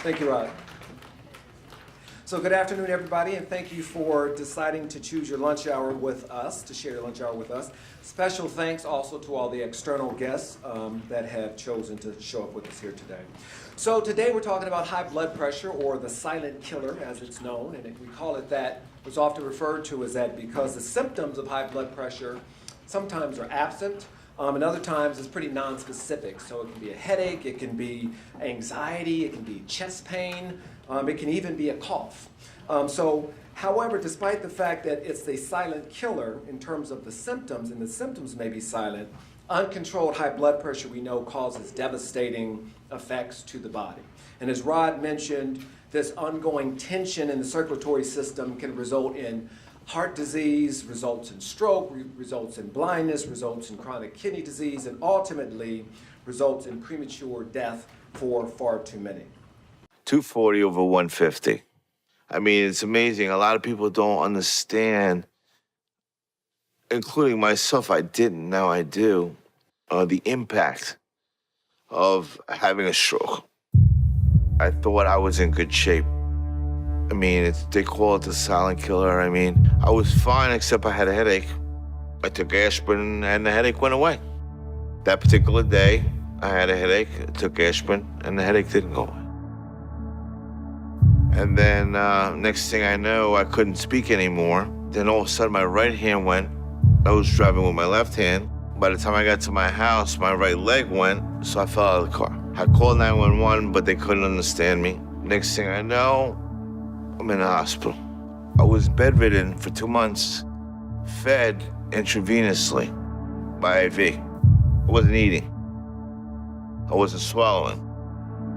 Thank you, Rod. So good afternoon, everybody, and thank you for deciding to choose your lunch hour with us, to share your lunch hour with us. Special thanks also to all the external guests that have chosen to show up with us here today. So today we're talking about high blood pressure, or the silent killer as it's known, and we call it that. It's often referred to as that because the symptoms of high blood pressure sometimes are absent, and other times it's pretty non-specific. So it can be a headache, it can be anxiety, it can be chest pain, it can even be a cough. However, despite the fact that it's a silent killer in terms of the symptoms, and the symptoms may be silent, uncontrolled high blood pressure we know causes devastating effects to the body. And as Rod mentioned, this ongoing tension in the circulatory system can result in heart disease, results in stroke, results in blindness, results in chronic kidney disease, and ultimately results in premature death for far too many. 240 over 150. I mean, it's amazing. A lot of people don't understand, including myself. I didn't, now I do, the impact of having a stroke. I thought I was in good shape. I mean, they call it the silent killer. I mean, I was fine except I had a headache. I took aspirin and the headache went away. That particular day, I had a headache, took aspirin, and the headache didn't go away. And then next thing I know, I couldn't speak anymore. Then all of a sudden, my right hand went. I was driving with my left hand. By the time I got to my house, my right leg went, so I fell out of the car. I called 911, but they couldn't understand me. Next thing I know, I'm in the hospital. I was bedridden for 2 months, fed intravenously by IV. I wasn't eating. I wasn't swallowing.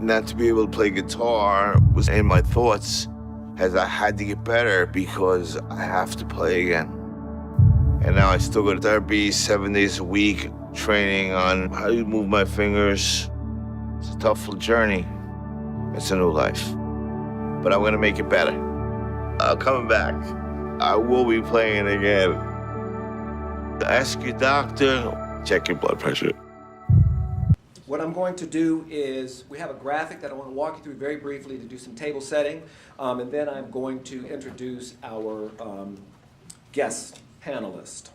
Not to be able to play guitar was in my thoughts, as I had to get better because I have to play again. And now I still go to therapy 7 days a week, training on how to move my fingers. It's a tough journey. It's a new life. But I'm gonna make it better. Coming back, I will be playing again. Ask your doctor, check your blood pressure. What I'm going to do is, we have a graphic that I want to walk you through very briefly to do some table setting, and then I'm going to introduce our guest panelist.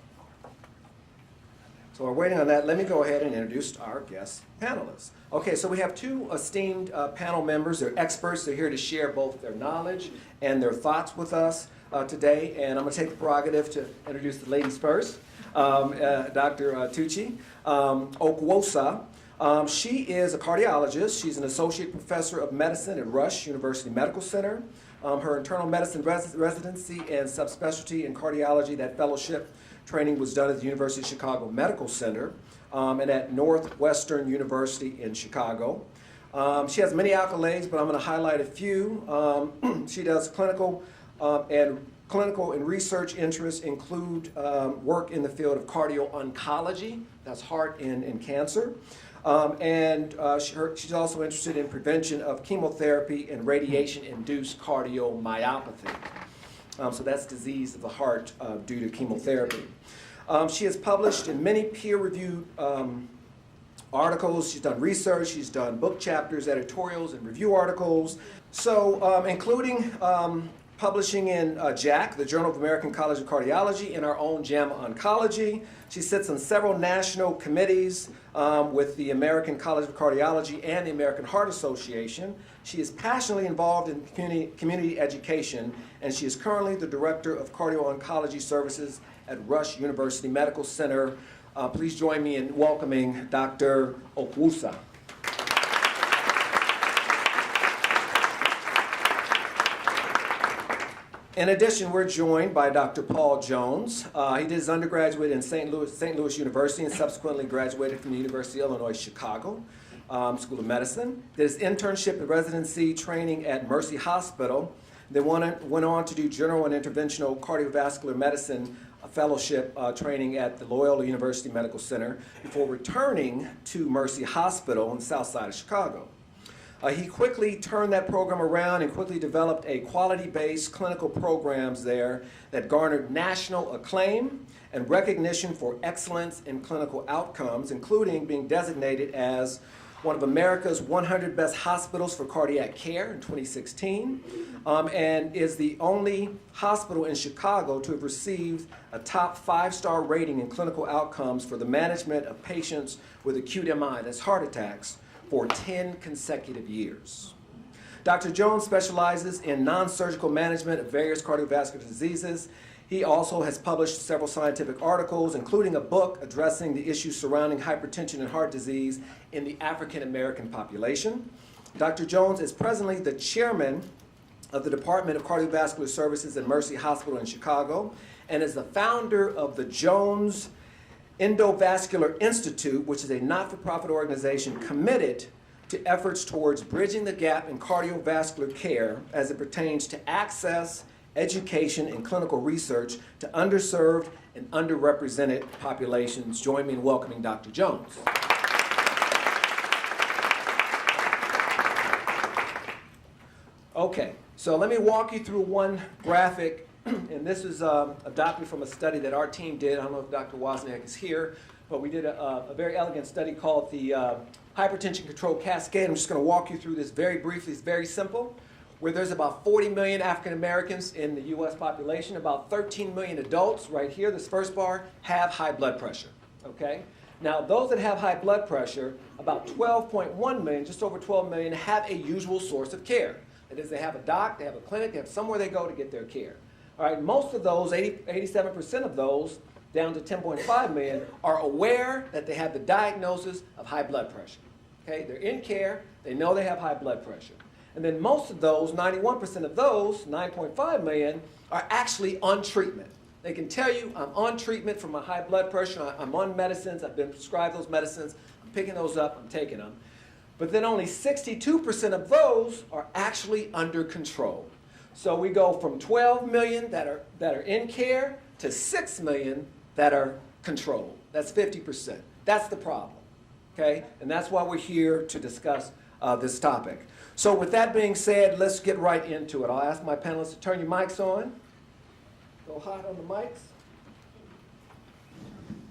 So we're waiting on that. Let me go ahead and introduce our guest panelists. Okay, so we have two esteemed panel members. They're experts. They're here to share both their knowledge and their thoughts with us today. And I'm going to take the prerogative to introduce the ladies first. Dr. Tucci Okwosa. She is a cardiologist. She's an associate professor of medicine at Rush University Medical Center. Her internal medicine residency and subspecialty in cardiology, that fellowship training was done at the University of Chicago Medical Center and at Northwestern University in Chicago. She has many accolades, but I'm going to highlight a few. She does clinical and research interests include work in the field of cardio-oncology, that's heart and cancer. She's also interested in prevention of chemotherapy and radiation-induced cardiomyopathy. So that's disease of the heart due to chemotherapy. She has published in many peer-reviewed articles. She's done research, she's done book chapters, editorials, and review articles. So including publishing in JACC, the Journal of American College of Cardiology, and our own JAMA Oncology. She sits on several national committees with the American College of Cardiology and the American Heart Association. She is passionately involved in community education, and she is currently the Director of Cardio-Oncology Services at Rush University Medical Center. Please join me in welcoming Dr. Okwosa. In addition, we're joined by Dr. Paul Jones. He did his undergraduate in St. Louis University and subsequently graduated from the University of Illinois Chicago School of Medicine. Did his internship and residency training at Mercy Hospital. Then went on to do general and interventional cardiovascular medicine fellowship training at the Loyola University Medical Center before returning to Mercy Hospital on the south side of Chicago. He quickly turned that program around and quickly developed a quality-based clinical programs there that garnered national acclaim and recognition for excellence in clinical outcomes, including being designated as one of America's 100 best hospitals for cardiac care in 2016, and is the only hospital in Chicago to have received a top 5-star rating in clinical outcomes for the management of patients with acute MI, that's heart attacks, for 10 consecutive years. Dr. Jones specializes in non-surgical management of various cardiovascular diseases. He also has published several scientific articles, including a book addressing the issues surrounding hypertension and heart disease in the African American population. Dr. Jones is presently the chairman of the Department of Cardiovascular Services at Mercy Hospital in Chicago, and is the founder of the Jones Endovascular Institute, which is a not-for-profit organization committed to efforts towards bridging the gap in cardiovascular care as it pertains to access, education, and clinical research to underserved and underrepresented populations. Join me in welcoming Dr. Jones. Okay, so let me walk you through one graphic, and this is adopted from a study that our team did. I don't know if Dr. Wozniak is here, but we did a very elegant study called the Hypertension Control Cascade. I'm just going to walk you through this very briefly. It's very simple. Where there's about 40 million African Americans in the U.S. population, about 13 million adults, right here, this first bar, have high blood pressure, okay? Now, those that have high blood pressure, about 12.1 million, just over 12 million, have a usual source of care. That is, they have a doc, they have a clinic, they have somewhere they go to get their care. All right, most of those, 87% of those, down to 10.5 million, are aware that they have the diagnosis of high blood pressure. Okay, they're in care, they know they have high blood pressure. And then most of those, 91% of those, 9.5 million, are actually on treatment. They can tell you, I'm on treatment for my high blood pressure, I'm on medicines, I've been prescribed those medicines, I'm picking those up, I'm taking them. But then only 62% of those are actually under control. So we go from 12 million that are in care to 6 million that are controlled. That's 50%. That's the problem. Okay? And that's why we're here to discuss this topic. So with that being said, let's get right into it. I'll ask my panelists to turn your mics on. Go hot on the mics.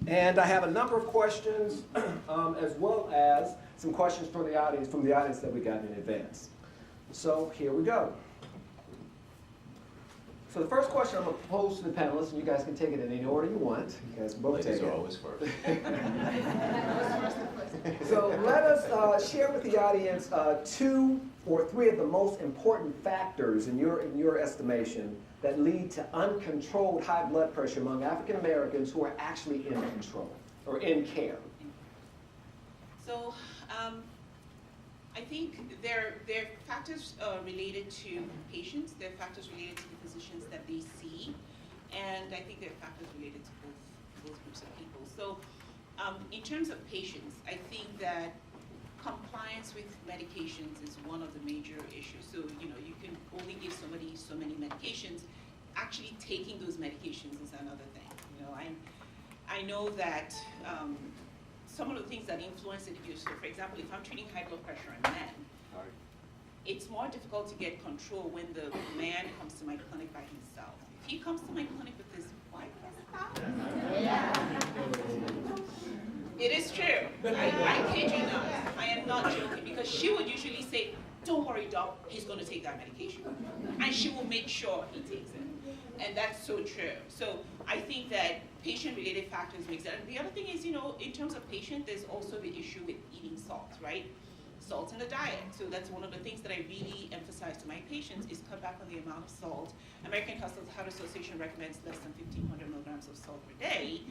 And I have a number of questions, as well as some questions from the audience that we got in advance. So here we go. So the first question I'm going to pose to the panelists, and you guys can take it in any order you want. You guys can both take it. Ladies are always first. So let us share with the audience 2 or 3 of the most important factors in your estimation that lead to uncontrolled high blood pressure among African Americans who are actually in control or in care. So I think there are factors related to patients, there are factors related to the physicians that they see, and I think there are factors related to both groups of people. So in terms of patients, I think that compliance with medications is one of the major issues. So, you know, you can only give somebody so many medications. Actually taking those medications is another thing. You know, I know that some of the things that influence it, so for example, if I'm treating high blood pressure in men, it's more difficult to get control when the man comes to my clinic by himself. If he comes to my clinic with his wife, it is true. I kid you not. I am not joking, because she would usually say, "Don't worry, doc, he's going to take that medication," and she will make sure he takes it. And that's so true. So I think that patient-related factors makes that. And the other thing is, you know, in terms of patient, there's also the issue with eating salt, right? Salt in the diet. So that's one of the things that I really emphasize to my patients is cut back on the amount of salt. American Heart Association recommends less than 1,500 milligrams of salt per day.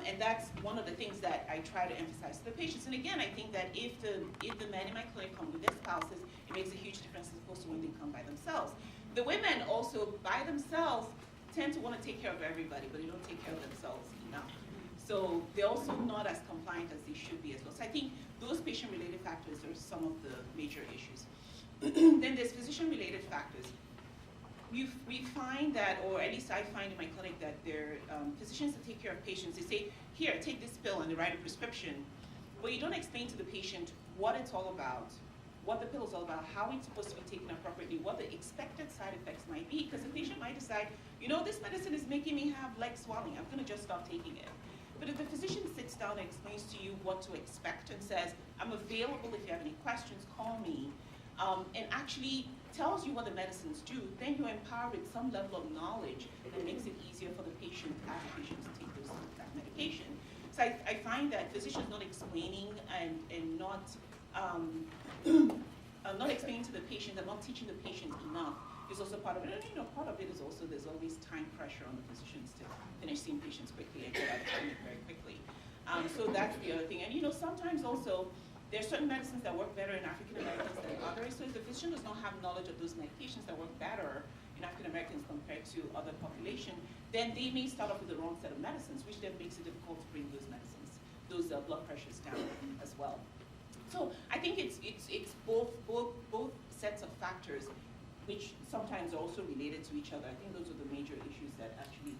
And that's one of the things that I try to emphasize to the patients. And again, I think that if the men in my clinic come with their spouses, it makes a huge difference as opposed to when they come by themselves. The women also, by themselves, tend to want to take care of everybody, but they don't take care of themselves enough. So they're also not as compliant as they should be as well. So I think those patient-related factors are some of the major issues. Then there's physician-related factors. We find that, or at least I find in my clinic, that there are physicians that take care of patients. They say, "Here, take this pill," and they write a prescription. But you don't explain to the patient what it's all about, what the pill is all about, how it's supposed to be taken appropriately, what the expected side effects might be, because the patient might decide, you know, this medicine is making me have leg swelling, I'm going to just stop taking it. But if the physician sits down and explains to you what to expect and says, I'm available if you have any questions, call me, and actually tells you what the medicines do, then you're empowered with some level of knowledge that makes it easier for the patient, as a patient, to take that medication. So I find that physicians not explaining and not not explaining to the patient and not teaching the patient enough is also part of it. And part of it is also there's always time pressure on the physicians to finish seeing patients quickly and get out of clinic very quickly. So that's the other thing. And sometimes also there are certain medicines that work better in African Americans than others. So if the physician does not have knowledge of those medications that work better in African Americans compared to other population, then they may start off with the wrong set of medicines, which then makes it difficult to bring those medicines, those blood pressures down as well. So I think it's both sets of factors, which sometimes are also related to each other. I think those are the major issues that actually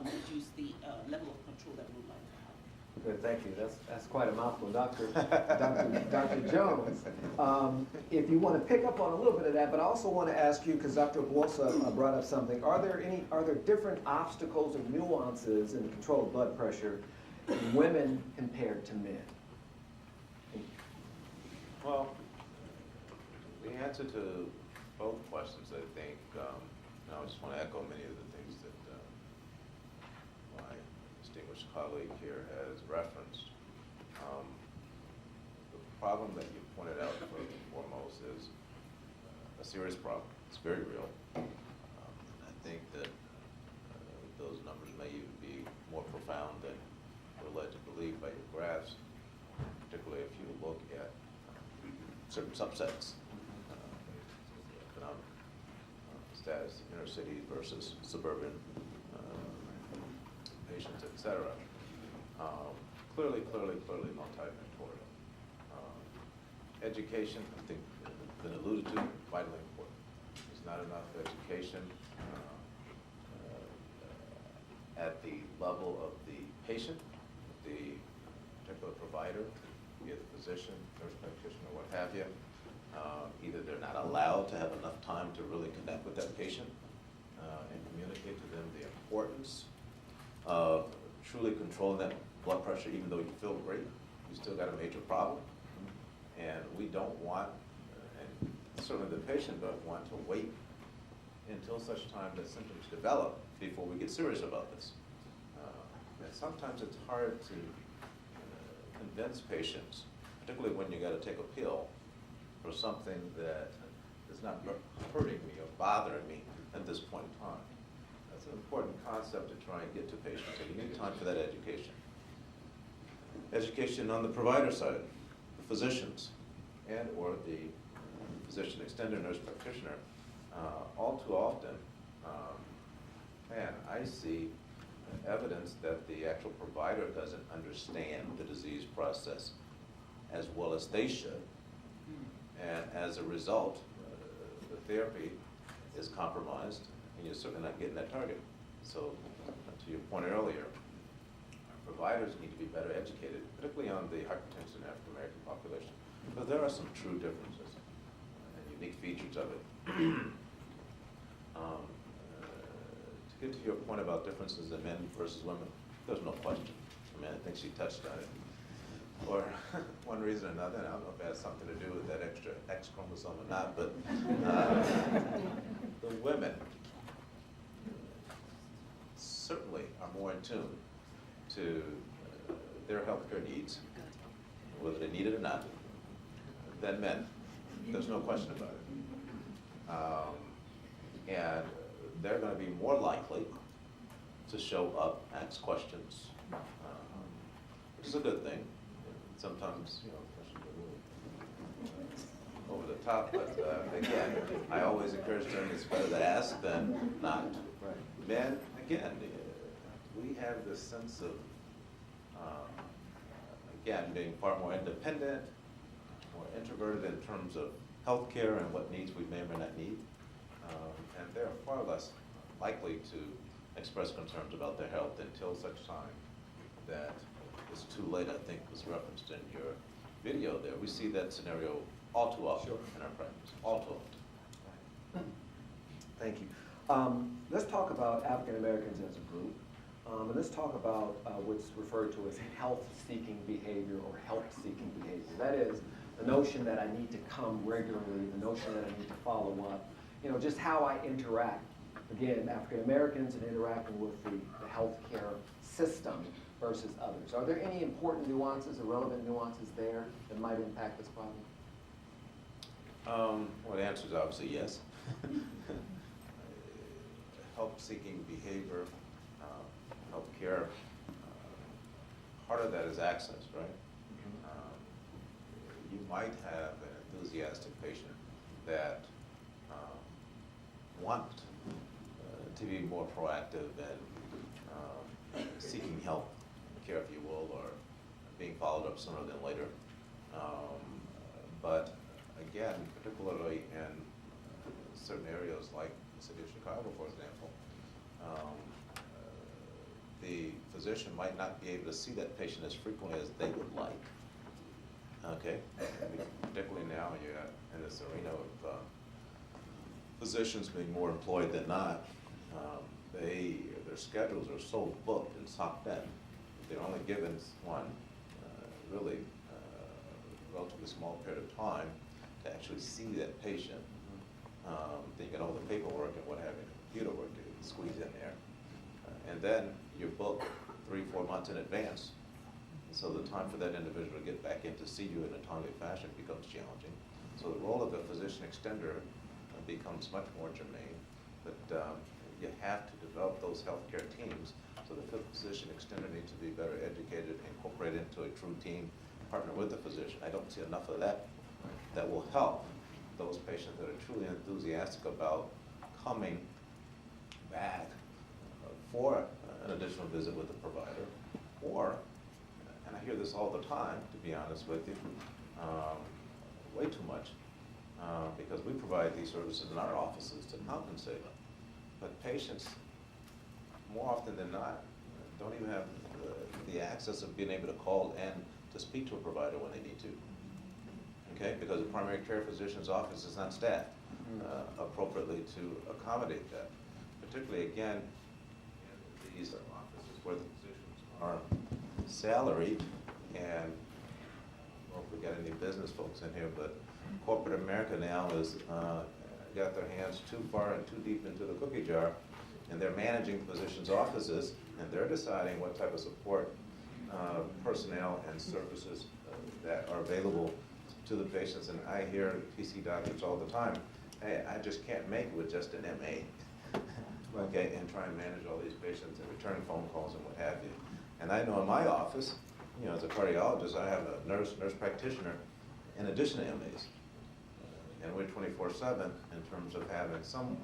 reduce the level of control that we would like to have. Good, thank you. That's quite a mouthful, Dr. Jones. If you want to pick up on a little bit of that, but I also want to ask you, because Dr. Bosa brought up something, are there different obstacles and nuances in the control of blood pressure in women compared to men? Well, the answer to both questions, I think, I just want to echo many of the things that my distinguished colleague here has referenced. The problem that you pointed out first and foremost is a serious problem. It's very real. I think that those numbers may even be more profound than we're led to believe by your graphs, particularly if you look at certain subsets, economic status, inner city versus suburban patients, et cetera. Clearly multifactorial. Education, I think, has been alluded to, vitally important. There's not enough education at the level of the patient, the particular provider, be it a physician, nurse practitioner, what have you. Either they're not allowed to have enough time to really connect with that patient and communicate to them the importance of truly controlling that blood pressure. Even though you feel great, you still got a major problem. And we don't want, and certainly the patient doesn't want to wait until such time that symptoms develop before we get serious about this. And sometimes it's hard to convince patients, particularly when you got to take a pill for something that is not hurting me or bothering me at this point in time. That's an important concept to try and get to patients. So you need time for that education. Education on the provider side, the physicians, and or the physician extender nurse practitioner. All too often, I see evidence that the actual provider doesn't understand the disease process as well as they should. And as a result, the therapy is compromised, and you're certainly not getting that target. So, to your point earlier, providers need to be better educated, particularly on the hypertension in African American population. But there are some true differences and unique features of it. To get to your point about differences in men versus women, there's no question. I mean, I think she touched on it. For one reason or another, and I don't know if it has something to do with that extra X chromosome or not, but the women certainly are more in tune to their healthcare needs, whether they need it or not, than men. There's no question about it. And they're going to be more likely to show up, ask questions, which is a good thing. Sometimes, questions are over the top, but again, I always encourage them, it's better to ask than not. Right. Men, again, we have this sense of, again, being far more independent, more introverted in terms of healthcare and what needs we may or may not need. And they're far less likely to express concerns about their health until such time that it's too late, I think was referenced in your video there. We see that scenario all too often in our practice, all too often. Thank you. Let's talk about African Americans as a group. And let's talk about what's referred to as health-seeking behavior or help-seeking behavior. That is the notion that I need to come regularly, the notion that I need to follow up, just how I interact. Again, African Americans and interacting with the healthcare system versus others. Are there any important nuances or relevant nuances there that might impact this problem? Well, the answer is obviously yes. Help-seeking behavior, healthcare, part of that is access, right? You might have an enthusiastic patient that want to be more proactive and seeking help, care if you will, or being followed up sooner than later. But again, particularly in certain areas like the city of Chicago, for example, the physician might not be able to see that patient as frequently as they would like. Okay, particularly now you're in this arena of physicians being more employed than not. Their schedules are so booked and socked in. They're only given one really relatively small period of time to actually see that patient. Then you get all the paperwork and what have you, computer work to squeeze in there. And then you're booked 3-4 months in advance. So the time for that individual to get back in to see you in a timely fashion becomes challenging. So the role of the physician extender becomes much more germane. But you have to develop those healthcare teams. So the physician extender needs to be better educated, incorporated into a true team, partner with the physician. I don't see enough of that. That will help those patients that are truly enthusiastic about coming back for an additional visit with the provider, or, and I hear this all the time, to be honest with you, way too much, because we provide these services in our offices to compensate them. But patients, more often than not, don't even have the access of being able to call and to speak to a provider when they need to. Okay, because the primary care physician's office is not staffed appropriately to accommodate that. Particularly, again, in these offices where the physicians are salaried, and I don't know if we got any business folks in here, but corporate America now has got their hands too far and too deep into the cookie jar, and they're managing physicians' offices, and they're deciding what type of support personnel and services that are available to the patients. And I hear PC doctors all the time, hey, I just can't make it with just an MA. Okay, and try and manage all these patients and return phone calls and what have you. And I know in my office, as a cardiologist, I have a nurse practitioner in addition to MAs. And we're 24/7 in terms of having someone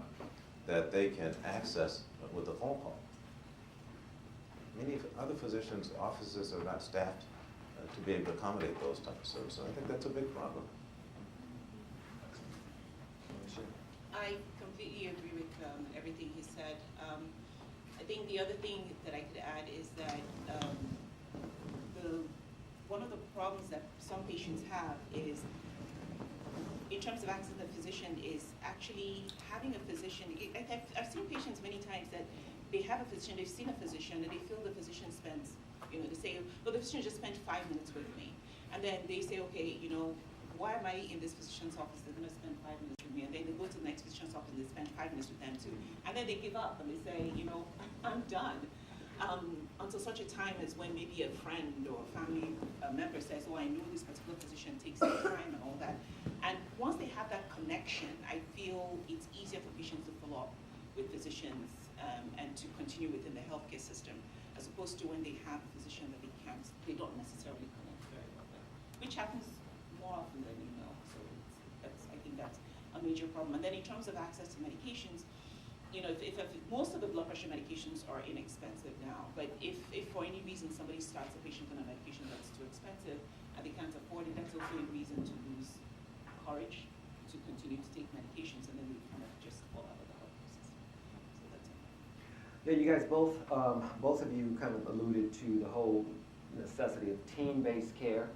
that they can access with a phone call. Many other physicians' offices are not staffed to be able to accommodate those types of services. I think that's a big problem. I completely agree with everything he said. I think the other thing that I could add is that one of the problems that some patients have is, in terms of access to the physician, is actually having a physician. I've seen patients many times that they have a physician, they've seen a physician, and they feel the physician spends, they say, well, the physician just spent 5 minutes with me. And then they say, okay, why am I in this physician's office? They're going to spend 5 minutes with me. And then they go to the next physician's office and they spend 5 minutes with them too. And then they give up and they say, I'm done. Until such a time as when maybe a friend or a family member says, oh, I know this particular physician takes their time and all that. And once they have that connection, I feel it's easier for patients to follow up with physicians and to continue within the healthcare system, as opposed to when they have a physician that they don't necessarily connect very well with, which happens more often than you know. So I think that's a major problem. And then in terms of access to medications, if most of the blood pressure medications are inexpensive now, but if for any reason somebody starts a patient on a medication that's too expensive and they can't afford it, that's also a reason to lose courage to continue to take medications, and then they kind of just fall out of the healthcare system. So that's it. Yeah, you guys both of you kind of alluded to the whole necessity of team-based care,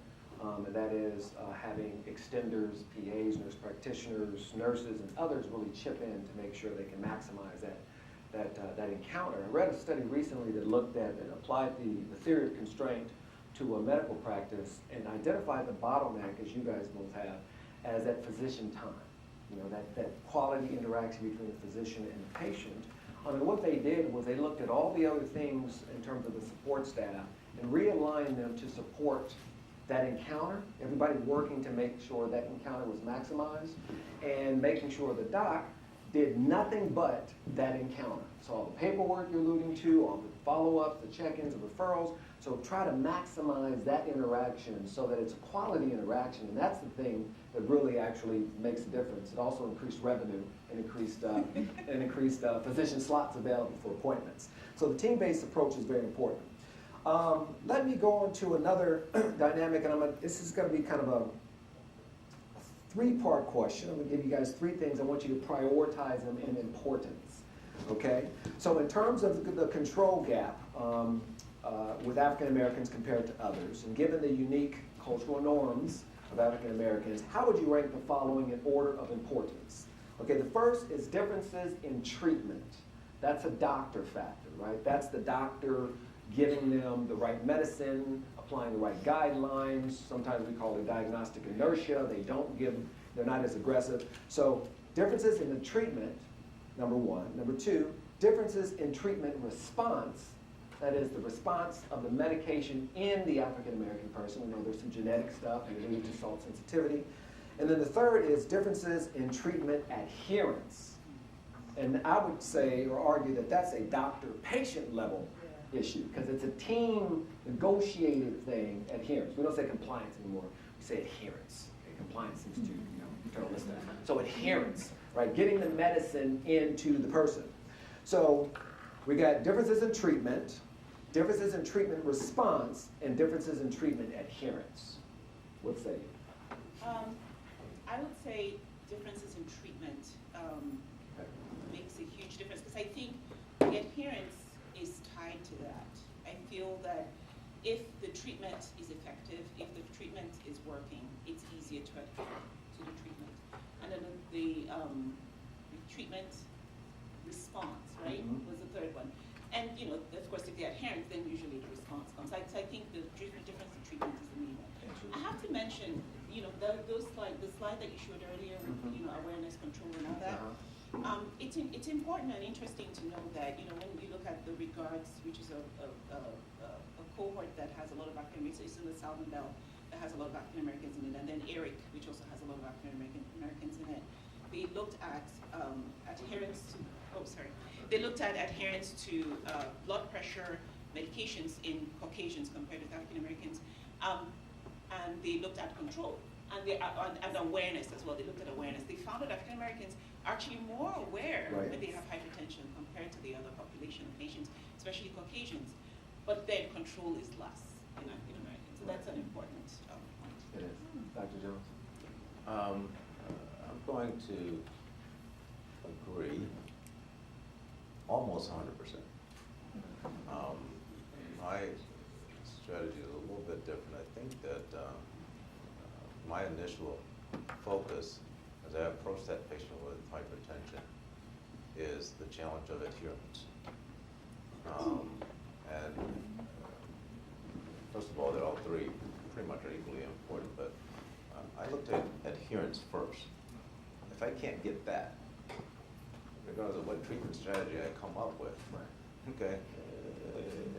and that is having extenders, PAs, nurse practitioners, nurses, and others really chip in to make sure they can maximize that encounter. I read a study recently that looked at and applied the theory of constraint to a medical practice and identified the bottleneck, as you guys both have, as that physician time. You know, that quality interaction between the physician and the patient. And what they did was they looked at all the other things in terms of the support staff and realigned them to support that encounter, everybody working to make sure that encounter was maximized, and making sure the doc did nothing but that encounter. So all the paperwork you're alluding to, all the follow-ups, the check-ins, the referrals, so try to maximize that interaction so that it's a quality interaction, and that's the thing that really actually makes a difference. It also increased revenue and increased physician slots available for appointments. So the team-based approach is very important. Let me go on to another dynamic, and this is going to be kind of a three-part question. I'm going to give you guys three things. I want you to prioritize them in importance, okay? So in terms of the control gap with African Americans compared to others, and given the unique cultural norms of African Americans, how would you rank the following in order of importance? Okay, the first is differences in treatment. That's a doctor factor, right? That's the doctor giving them the right medicine, applying the right guidelines. Sometimes we call it diagnostic inertia. They're not as aggressive. So differences in the treatment, number one. Number two, differences in treatment response. That is the response of the medication in the African American person. We know there's some genetic stuff related to salt sensitivity. And then the third is differences in treatment adherence. And I would say or argue that that's a doctor-patient level issue, because it's a team negotiated thing, adherence. We don't say compliance anymore, we say adherence. Okay, compliance seems too, paternalistic. So adherence, right? Getting the medicine into the person. So we got differences in treatment response, and differences in treatment adherence. What say you? I would say differences in treatment makes a huge difference, because I think the adherence is tied to that. I feel that if the treatment is effective, if the treatment is working, it's easier to adhere to the treatment. And then the treatment response, right, was the third one. And of course, if they're adherent, then usually the response comes. So I think the difference in treatment is the main one. I have to mention, the slide that you showed earlier with awareness, control, and all that. It's important and interesting to know that when you look at the regards, which is a cohort that has a lot of African Americans, it's in the Southern Belt that has a lot of African Americans in it, and then ERIC, which also has a lot of African Americans in it. They looked at adherence to blood pressure medications in Caucasians compared with African Americans, and they looked at control and awareness as well. They looked at awareness. They found that African Americans are actually more aware that they have hypertension compared to the other population of nations, especially Caucasians. But then control is less in African Americans. So that's an important point. It is. Dr. Jones? I'm going to agree almost 100%. My strategy is a little bit different. I think that my initial focus as I approach that patient with hypertension is the challenge of adherence. First of all, they're all three pretty much are equally important, but I looked at adherence first. If I can't get that, regardless of what treatment strategy I come up with, okay,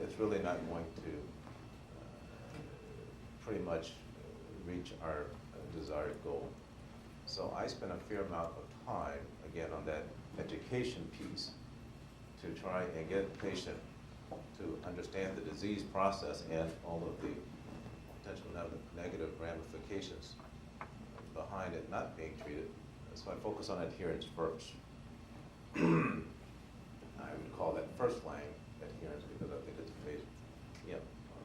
it's really not going to pretty much reach our desired goal. So I spent a fair amount of time, again, on that education piece to try and get the patient to understand the disease process and all of the potential negative ramifications behind it not being treated. So I focus on adherence first. I would call that first line adherence because I think it's a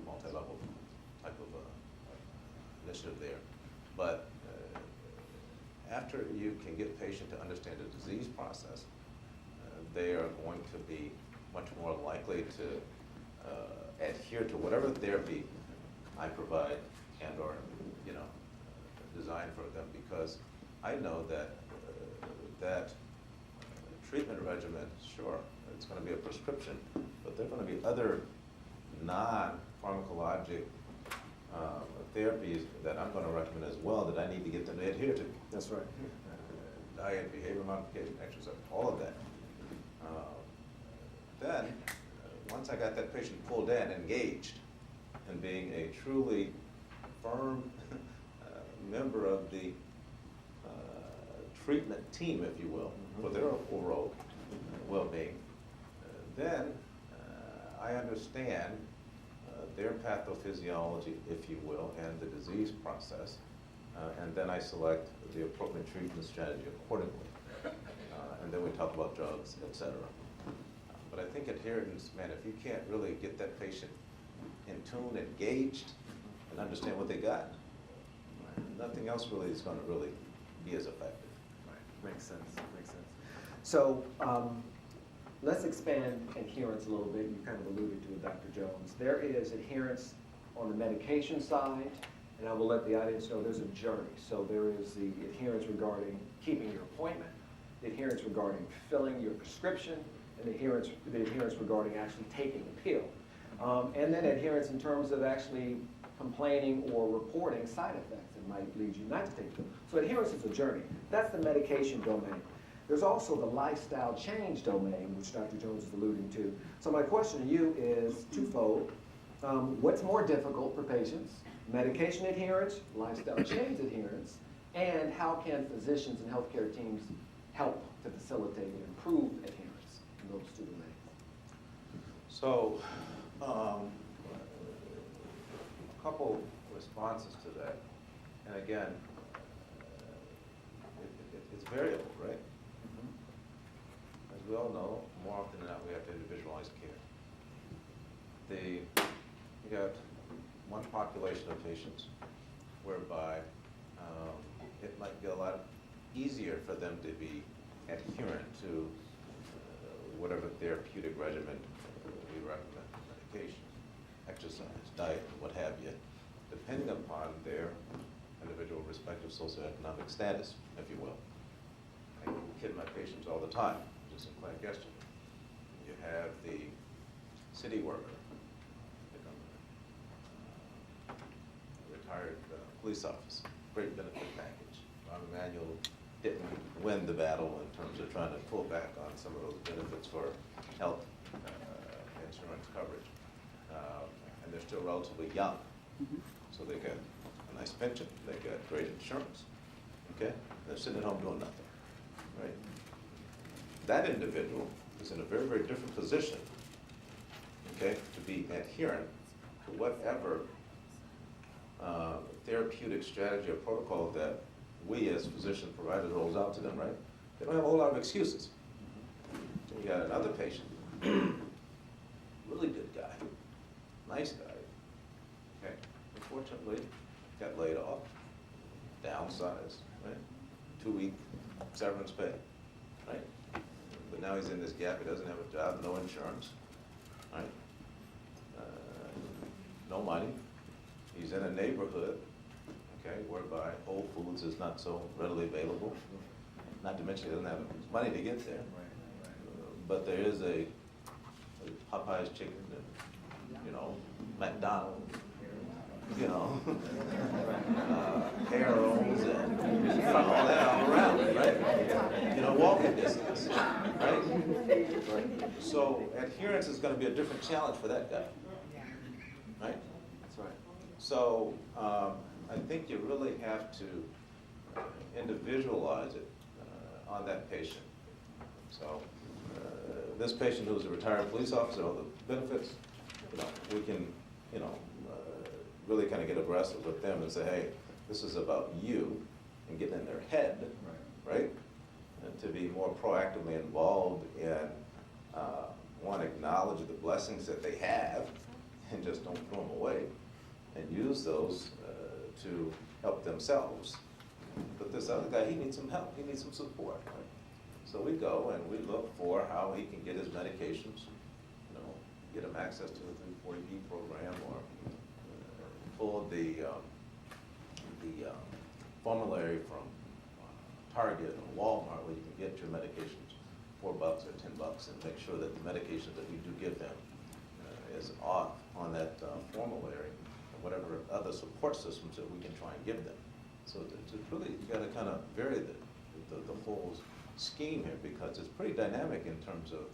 multi-level type of initiative there. But after you can get the patient to understand the disease process, they are going to be much more likely to adhere to whatever therapy I provide and or design for them, because I know that that treatment regimen, sure, it's going to be a prescription, but there are going to be other non-pharmacologic therapies that I'm going to recommend as well that I need to get them to adhere to. That's right. Diet, behavior modification, exercise, all of that. Then, once I got that patient pulled in, engaged, and being a truly firm member of the treatment team, if you will, for their overall well-being, then I understand their pathophysiology, if you will, and the disease process, and then I select the appropriate treatment strategy accordingly. And then we talk about drugs, et cetera. But I think adherence, man, if you can't really get that patient in tune, engaged, and understand what they got, nothing else really is going to really be as effective. Right. Makes sense. Makes sense. So let's expand adherence a little bit. You kind of alluded to it, Dr. Jones. There is adherence on the medication side, and I will let the audience know there's a journey. So there is the adherence regarding keeping your appointment, the adherence regarding filling your prescription, and the adherence regarding actually taking the pill. And then adherence in terms of actually complaining or reporting side effects that might lead you not to take the pill. So adherence is a journey. That's the medication domain. There's also the lifestyle change domain, which Dr. Jones is alluding to. So my question to you is twofold. What's more difficult for patients? Medication adherence, lifestyle change adherence, and how can physicians and healthcare teams help to facilitate and improve adherence in those two domains? So, a couple responses to that. And again, it's variable, right? As we all know, more often than not, we have to individualize care. You got one population of patients whereby it might be a lot easier for them to be adherent to whatever therapeutic regimen we recommend, medication, exercise, diet, what have you, depending upon their individual respective socioeconomic status, if you will. I kid my patients all the time, just in clinic yesterday. You have the city worker, retired police officer, great benefit package. Rahm Emanuel didn't win the battle in terms of trying to pull back on some of those benefits for health insurance coverage. And they're still relatively young. So they got a nice pension, they got great insurance, okay? They're sitting at home doing nothing, right? That individual is in a very, very different position, okay, to be adherent to whatever therapeutic strategy or protocol that we as physician providers rolls out to them, right? They don't have a whole lot of excuses. So you got another patient, really good guy, nice guy, okay? Unfortunately, got laid off, downsized, right? 2-week severance pay, right? But now he's in this gap, he doesn't have a job, no insurance, right? No money. He's in a neighborhood, okay, whereby Whole Foods is not so readily available. Not to mention he doesn't have money to get there. But there is a Popeye's chicken and, you know, McDonald's, you know, Harold's and you know, all that all around it, right? You know, walking distance, right? So adherence is going to be a different challenge for that guy, right? That's right. So I think you really have to individualize it on that patient. So this patient who's a retired police officer, all the benefits, you know, we can, you know, really kind of get aggressive with them and say, hey, this is about you and getting in their head, right? And to be more proactively involved in, one, acknowledge the blessings that they have and just don't throw them away and use those to help themselves. But this other guy, he needs some help, he needs some support, right? So we go and we look for how he can get his medications, you know, get him access to the 340B program or pull the formulary from Target or Walmart where you can get your medications $4 or $10 and make sure that the medications that we do give them is off on that formulary and whatever other support systems that we can try and give them. So to really, you got to kind of vary the whole scheme here, because it's pretty dynamic in terms of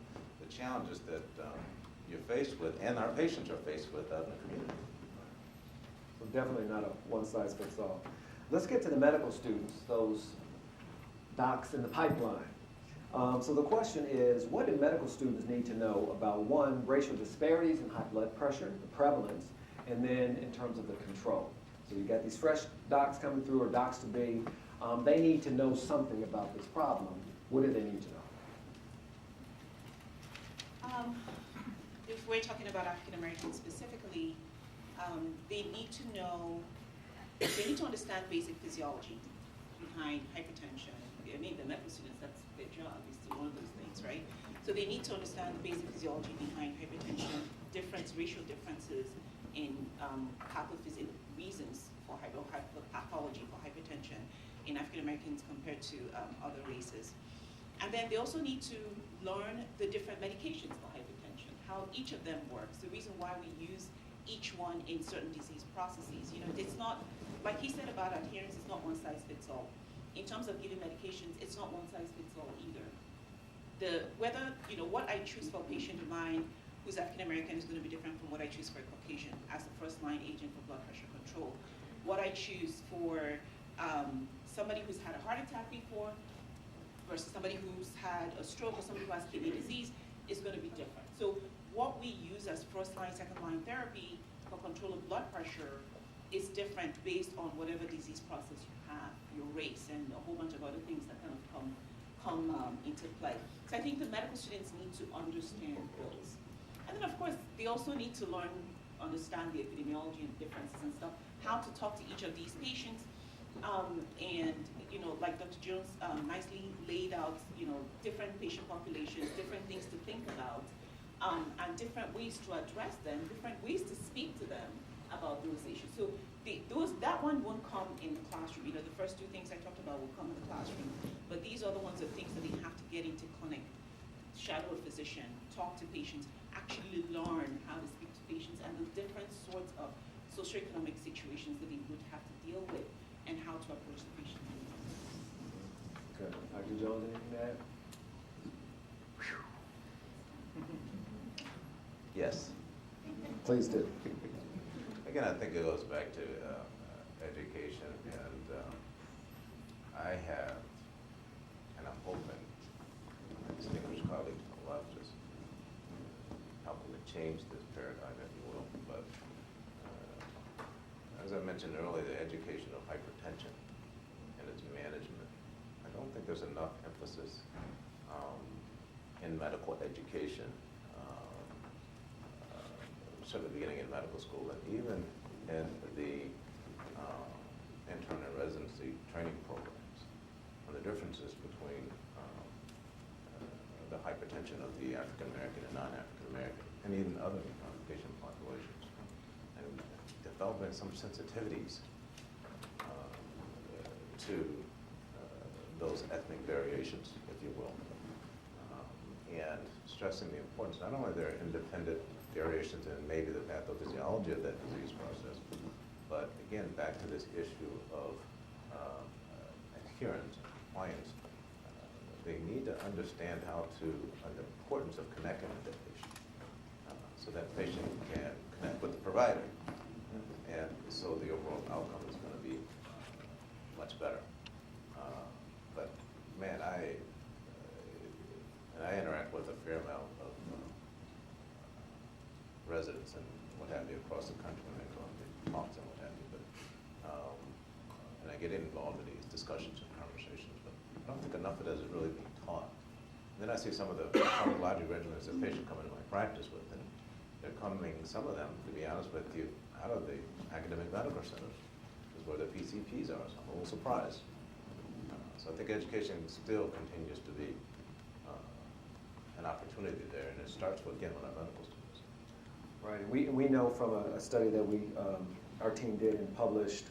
the challenges that you're faced with and our patients are faced with out in the community. So definitely not a one-size-fits-all. Let's get to the medical students, those docs in the pipeline. So the question is, what do medical students need to know about, one, racial disparities in high blood pressure, the prevalence, and then in terms of the control? So you got these fresh docs coming through, or docs to be, they need to know something about this problem. What do they need to know? If we're talking about African Americans specifically, they need to know, they need to understand basic physiology behind hypertension. I mean, the medical students, that's their job, is to learn those things, right? So they need to understand the basic physiology behind hypertension, racial differences in pathophysical reasons for pathology for hypertension in African Americans compared to other races. And then they also need to learn the different medications for hypertension, how each of them works, the reason why we use each one in certain disease processes. You know, it's not, like he said about adherence, it's not one size fits all. In terms of giving medications, it's not one size fits all either. Whether, you know, what I choose for a patient of mine who's African American is going to be different from what I choose for a Caucasian as the first line agent for blood pressure control. What I choose for somebody who's had a heart attack before versus somebody who's had a stroke or somebody who has kidney disease is going to be different. So what we use as first line, second line therapy for control of blood pressure is different based on whatever disease process you have, your race, and a whole bunch of other things that kind of come into play. So I think the medical students need to understand those. And then of course, they also need to understand the epidemiology and differences and stuff, how to talk to each of these patients, and, you know, like Dr. Jones nicely laid out, you know, different patient populations, different things to think about, and different ways to address them, different ways to speak to them about those issues. So that one won't come in the classroom. You know, the first two things I talked about will come in the classroom, but these other ones are things that they have to get into clinic, shadow a physician, talk to patients, actually learn how to speak to patients and the different sorts of socioeconomic situations that they would have to deal with and how to approach the patient. Okay. Dr. Jones, anything to add? Yes. Please do. Again, I think it goes back to education, and I have, and I'm hoping, my distinguished colleagues on the left just helping to change this paradigm, if you will. But as I mentioned earlier, the education of hypertension and its management, I don't think there's enough emphasis in medical education, certainly beginning in medical school and even in the intern and residency training programs, on the differences between the hypertension of the African American and non-African American, and even other patient populations, and developing some sensitivities to those ethnic variations, if you will, and stressing the importance not only their independent variations in maybe the pathophysiology of that disease process, but again, back to this issue of adherence, compliance. They need to understand how to, the importance of connecting with that patient, so that patient can connect with the provider, and so the overall outcome is going to be much better. But man, I interact with a fair amount of residents and what have you across the country when I go and talks and what have you. But and I get involved in these discussions and conversations, but I don't think enough of it is really being taught. And then I see some of the pharmacologic regimens that patients come into my practice with, and they're coming, some of them, to be honest with you, out of the academic medical centers, is where the PCPs are, so I'm a little surprised. So I think education still continues to be an opportunity there, and it starts with, again, with our medical students. Right, and we know from a study that our team did and published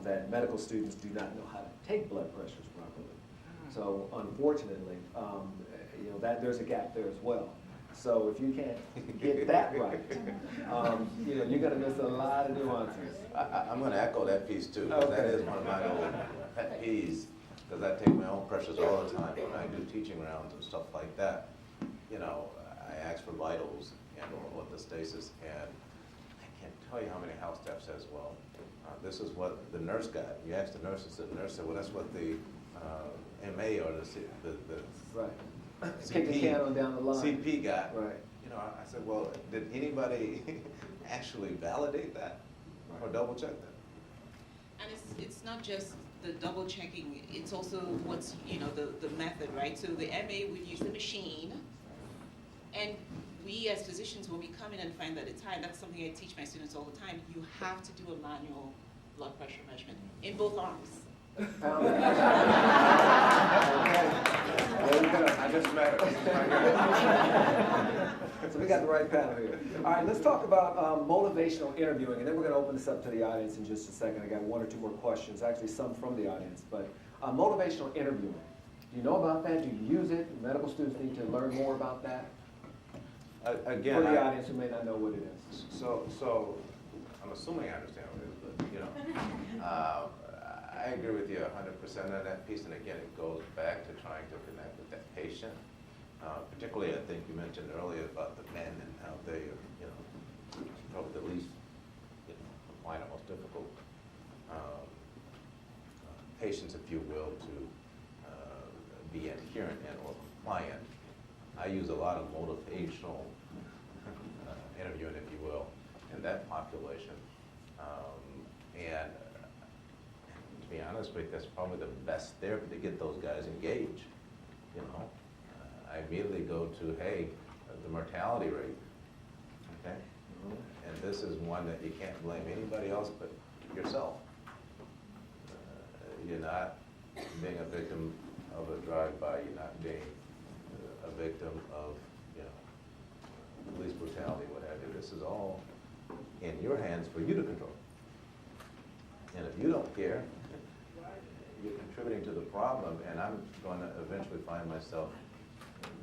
that medical students do not know how to take blood pressures properly. So unfortunately, you know, that there's a gap there as well. So if you can't get that right, you know, you're gonna miss a lot of nuances. I'm going to echo that piece too. 'Cause that is one of my old pet peeves, because I take my own pressures all the time when I do teaching rounds and stuff like that. You know, I ask for vitals and orthostasis, and I can't tell you how many house staff says, well, this is what the nurse got. You ask the nurses, and the nurse said, well, that's what the MA or the Right. CP, Kick the can on down the line. CP got. Right. You know, I said, well, did anybody actually validate that or double check that? And it's not just the double checking, it's also what's, you know, the method, right? So the MA would use the machine, and we as physicians, when we come in and find that it's high, that's something I teach my students all the time, you have to do a manual blood pressure measurement in both arms. Okay. There you go. I just met her. So we got the right panel here. All right, let's talk about motivational interviewing, and then we're going to open this up to the audience in just a second. I got one or two more questions, actually some from the audience. But motivational interviewing, do you know about that? Do you use it? Medical students need to learn more about that. Again, For the audience who may not know what it is. So I'm assuming I understand what it is, but you know, I agree with you 100% on that piece. And again, it goes back to trying to connect with that patient. Particularly, I think you mentioned earlier about the men and how they are, you know, probably the least, you know, compliant, most difficult patients, if you will, to be adherent and or compliant. I use a lot of motivational interviewing, if you will, in that population. And to be honest with you, that's probably the best therapy to get those guys engaged, you know. I immediately go to, hey, the mortality rate, okay? And this is one that you can't blame anybody else but yourself. You're not being a victim of a drive-by, you're not being a victim of, you know, police brutality, what have you. This is all in your hands for you to control. And if you don't care, you're contributing to the problem, and I'm going to eventually find myself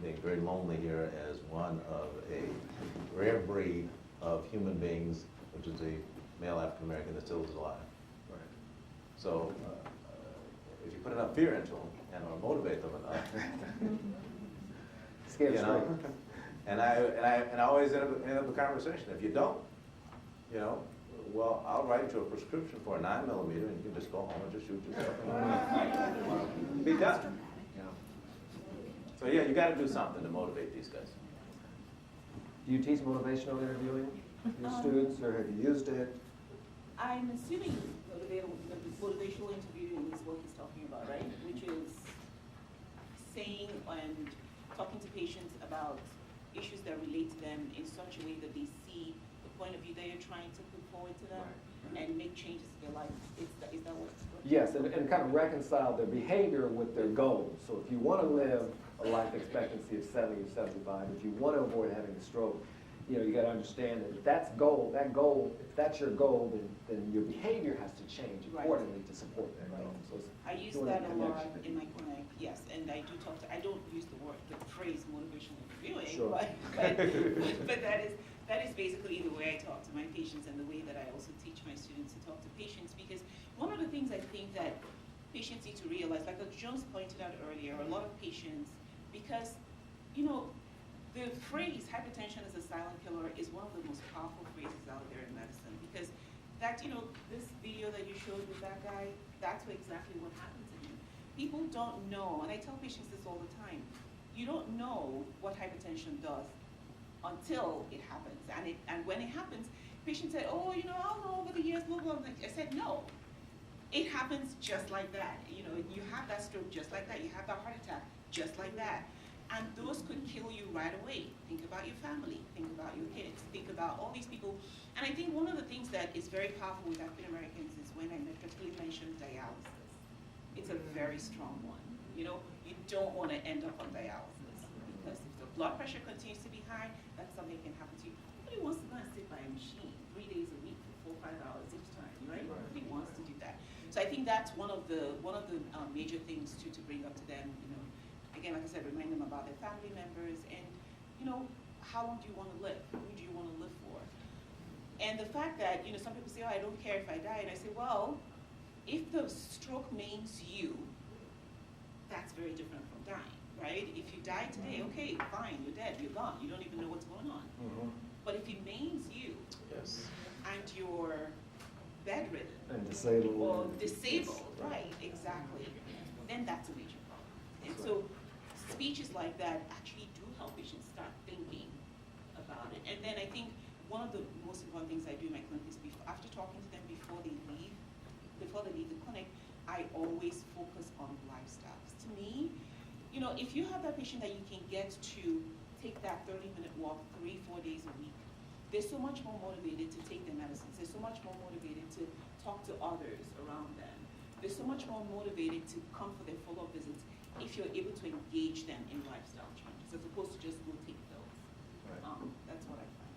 being very lonely here as one of a rare breed of human beings, which is a male African American that still is alive. Right. So if you put enough fear into them and or motivate them enough, Scared you know, straight. and I always end up the conversation. If you don't, you know, well, I'll write you a prescription for a 9mm, and you can just go home and just shoot yourself. Be done. Yeah. So yeah, you got to do something to motivate these guys. Do you teach motivational interviewing to your students, or have you used it? I'm assuming motivational interviewing is what he's talking about, right? Which is saying and talking to patients about issues that relate to them in such a way that they see the point of view that you're trying to put forward to them and make changes to their life. Is that what? Yes, and kind of reconcile their behavior with their goals. So if you want to live a life expectancy of 70 or 75, if you want to avoid having a stroke, you know, you got to understand that if that's if that's your goal, then your behavior has to change accordingly to support that goal. So I use that a lot in my clinic, yes, and I do talk to, I don't use the phrase motivational interviewing, Sure. but that is basically the way I talk to my patients and the way that I also teach my students to talk to patients, because one of the things I think that patients need to realize, like Jones pointed out earlier, a lot of patients, because, you know, the phrase hypertension is a silent killer is one of the most powerful phrases out there in medicine, because that, you know, this video that you showed with that guy, that's exactly what happened to him. People don't know, and I tell patients this all the time, you don't know what hypertension does until it happens. And when it happens, patients say, oh, you know, I'll know over the years, blah, blah, blah. I said, no. It happens just like that. You know, you have that stroke just like that. You have that heart attack just like that. And those could kill you right away. Think about your family. Think about your kids. Think about all these people. And I think one of the things that is very powerful with African Americans is when I particularly mention dialysis. It's a very strong one. You know, you don't want to end up on dialysis, because if the blood pressure continues to be high, that's something that can happen to you. Nobody wants to go and sit by a machine 3 days a week for 4 or 5 hours each time, right? Nobody wants to do that. So I think that's one of the major things to bring up to them. Again, like I said, remind them about their family members and how long do you want to live? Who do you want to live for? And the fact that some people say, oh, I don't care if I die, and I say, well, if the stroke maims you, that's very different from dying, right? If you die today, okay, fine, you're dead, you're gone, you don't even know what's going on. But if it maims you, Yes. and you're bedridden And disabled. or disabled, right, exactly, then that's a major problem. And so speeches like that actually do help patients start thinking about it. And then I think one of the most important things I do in my clinic is after talking to them before they leave the clinic, I always focus on lifestyles. To me, if you have that patient that you can get to take that 30-minute walk 3-4 days a week, they're so much more motivated to take their medicines. They're so much more motivated to talk to others around them. They're so much more motivated to come for their follow-up visits if you're able to engage them in lifestyle changes as opposed to just go take pills. Right. That's what I find.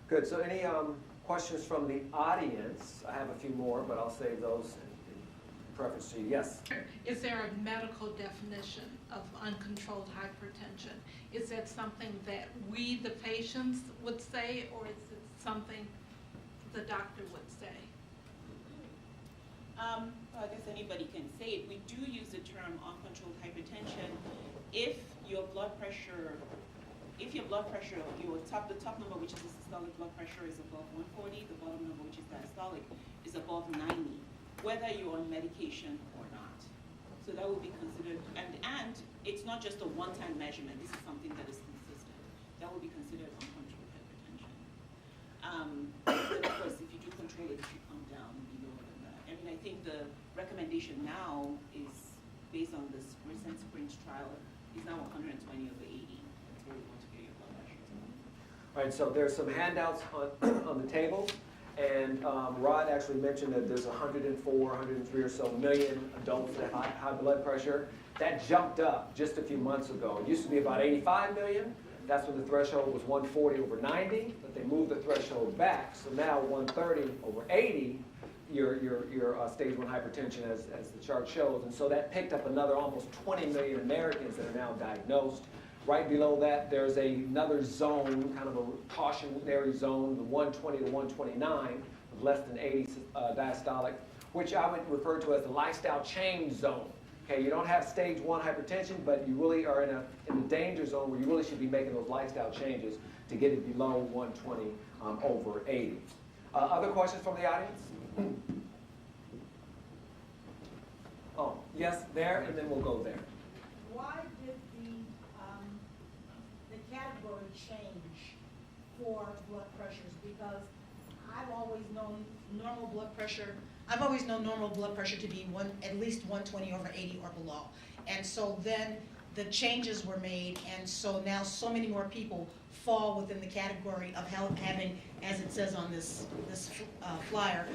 Good, so any questions from the audience? I have a few more, but I'll save those in preference to you. Yes? Is there a medical definition of uncontrolled hypertension? Is that something that we, the patients, would say, or is it something the doctor would say? Well, I guess anybody can say it. We do use the term uncontrolled hypertension if your blood pressure, the top number, which is the systolic blood pressure, is above 140, the bottom number, which is diastolic, is above 90, whether you're on medication or not. So that would be considered, and it's not just a one-time measurement. This is something that is consistent. That would be considered uncontrolled hypertension. Then of course, if you do control it, it should come down below that. I mean, I think the recommendation now is, based on this recent Springs trial, is now 120 over 80. That's where we want to get your blood pressure. All right, so there's some handouts on the table, and Rod actually mentioned that there's 104, 103 or so million adults that have high blood pressure. That jumped up just a few months ago. It used to be about 85 million. That's when the threshold was 140 over 90, but they moved the threshold back. So now 130 over 80, your stage 1 hypertension as the chart shows. And so that picked up another almost 20 million Americans that are now diagnosed. Right below that, there's another zone, kind of a cautionary zone, the 120 to 129, with less than 80 diastolic, which I would refer to as the lifestyle change zone. Okay, you don't have stage 1 hypertension, but you really are in the danger zone where you really should be making those lifestyle changes to get it below 120 over 80. Other questions from the audience? Oh, yes, there, and then we'll go there. Why did the category change for blood pressures? Because I've always known normal blood pressure. I've always known normal blood pressure to be at least 120 over 80 or below. And so then the changes were made, and so now so many more people fall within the category of having, as it says on this flyer,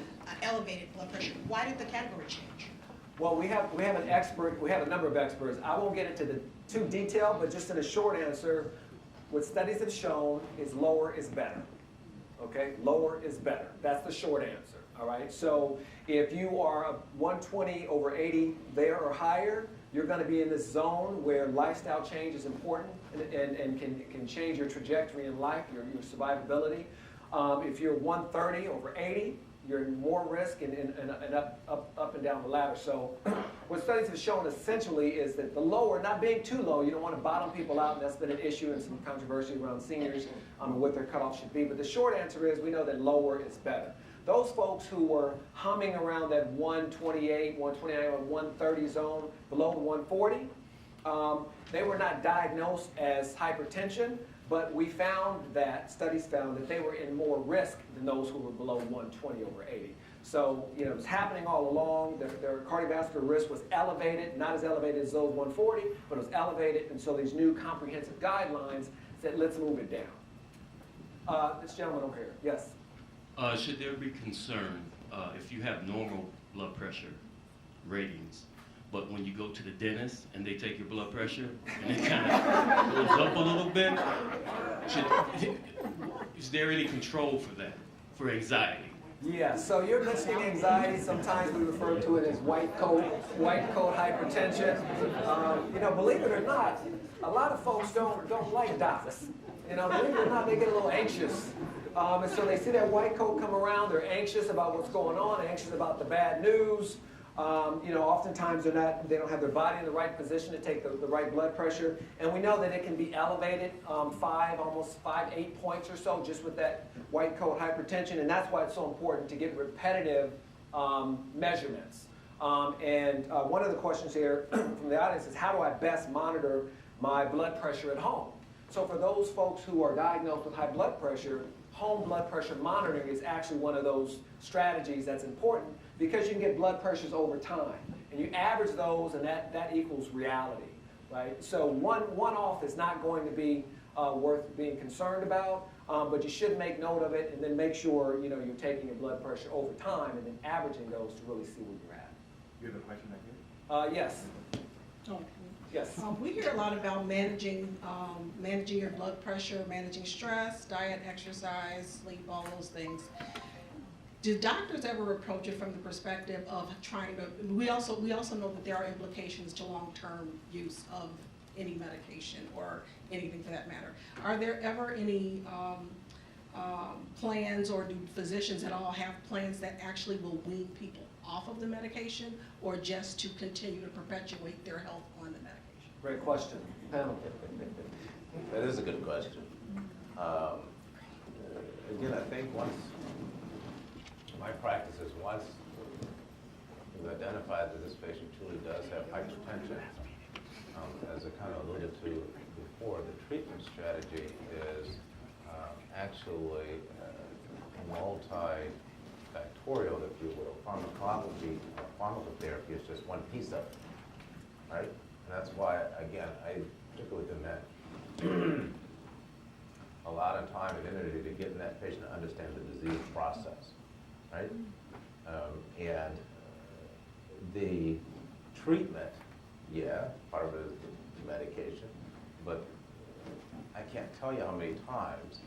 elevated blood pressure. Why did the category change? Well, we have an expert. We have a number of experts. I won't get into the too detail, but just in a short answer, what studies have shown is lower is better. Okay, lower is better. That's the short answer. All right. So if you are 120 over 80 there or higher, you're going to be in this zone where lifestyle change is important and can change your trajectory in life, your survivability. If you're 130 over 80, you're in more risk and up and down the ladder. So what studies have shown essentially is that the lower, not being too low, you don't want to bottom people out, and that's been an issue and some controversy around seniors on what their cutoff should be. But the short answer is we know that lower is better. Those folks who were humming around that 128, 129, or 130 zone below 140, they were not diagnosed as hypertension, but we found that, studies found that they were in more risk than those who were below 120 over 80. So, it was happening all along. Their cardiovascular risk was elevated, not as elevated as those 140, but it was elevated, and so these new comprehensive guidelines said, let's move it down. This gentleman over here, yes? Should there be concern if you have normal blood pressure ratings, but when you go to the dentist and they take your blood pressure and it kind of goes up a little bit, is there any control for that, for anxiety? Yeah, so you're mentioning anxiety. Sometimes we refer to it as white coat hypertension. Believe it or not, a lot of folks don't like docs. Believe it or not, they get a little anxious. And so they see that white coat come around, they're anxious about what's going on, anxious about the bad news. Oftentimes they don't have their body in the right position to take the right blood pressure. And we know that it can be elevated almost 8 points or so just with that white coat hypertension. And that's why it's so important to get repetitive measurements. One of the questions here from the audience is, how do I best monitor my blood pressure at home? So for those folks who are diagnosed with high blood pressure, home blood pressure monitoring is actually one of those strategies that's important, because you can get blood pressures over time. And you average those, and that equals reality, right? So one off is not going to be worth being concerned about, but you should make note of it and then make sure you're taking your blood pressure over time and then averaging those to really see where you're at. You have a question right here? Yes. Oh, Yes. we hear a lot about managing your blood pressure, managing stress, diet, exercise, sleep, all those things. Do doctors ever approach it from the perspective of trying to? We also know that there are implications to long-term use of any medication or anything for that matter. Are there ever any plans, or do physicians at all have plans that actually will wean people off of the medication, or just to continue to perpetuate their health on the medication? Great question. Panel. That is a good question. Again, I think my practice is once we've identified that this patient truly does have hypertension, as I kind of alluded to before, the treatment strategy is actually multifactorial, if you will. Pharmacotherapy is just one piece of it, right? And that's why, again, I particularly demand a lot of time and energy to get that patient to understand the disease process, right? And the treatment, yeah, part of it is the medication, but I can't tell you how many times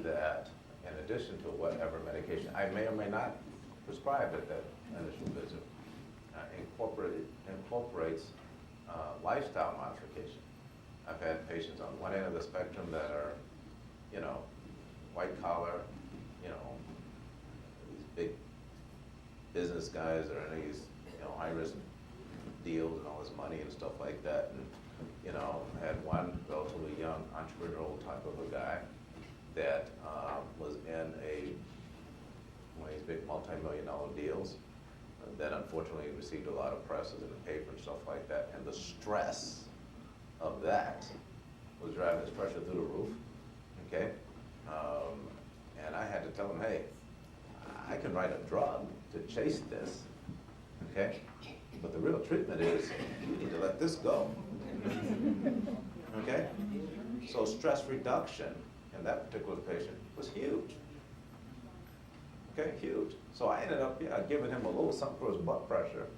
that, in addition to whatever medication I may or may not prescribe at that initial visit, incorporates lifestyle modification. I've had patients on one end of the spectrum that are, white collar, these big business guys that are in these, high risk deals and all this money and stuff like that. And, I had one relatively young entrepreneurial type of a guy that was in one of these big multi-million-dollar deals that unfortunately received a lot of press in the paper and stuff like that. And the stress of that was driving his pressure through the roof, okay? And I had to tell him, hey, I can write a drug to chase this, okay? But the real treatment is you need to let this go, okay? So stress reduction in that particular patient was huge, okay, huge. So I ended up, giving him a little something for his blood pressure,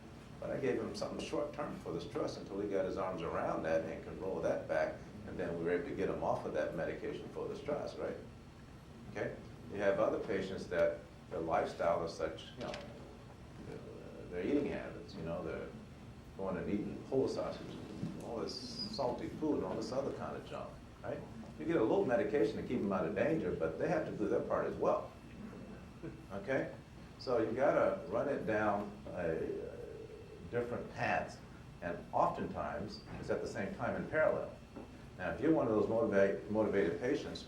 but I gave him something short-term for the stress until he got his arms around that and could roll that back, and then we were able to get him off of that medication for the stress, right? Okay? You have other patients that their lifestyle is such, their eating habits, they're going and eating pole sausage, all this salty food and all this other kind of junk, right? You get a little medication to keep them out of danger, but they have to do their part as well, okay? So you gotta run it down different paths, and oftentimes it's at the same time in parallel. Now, if you're one of those motivated patients,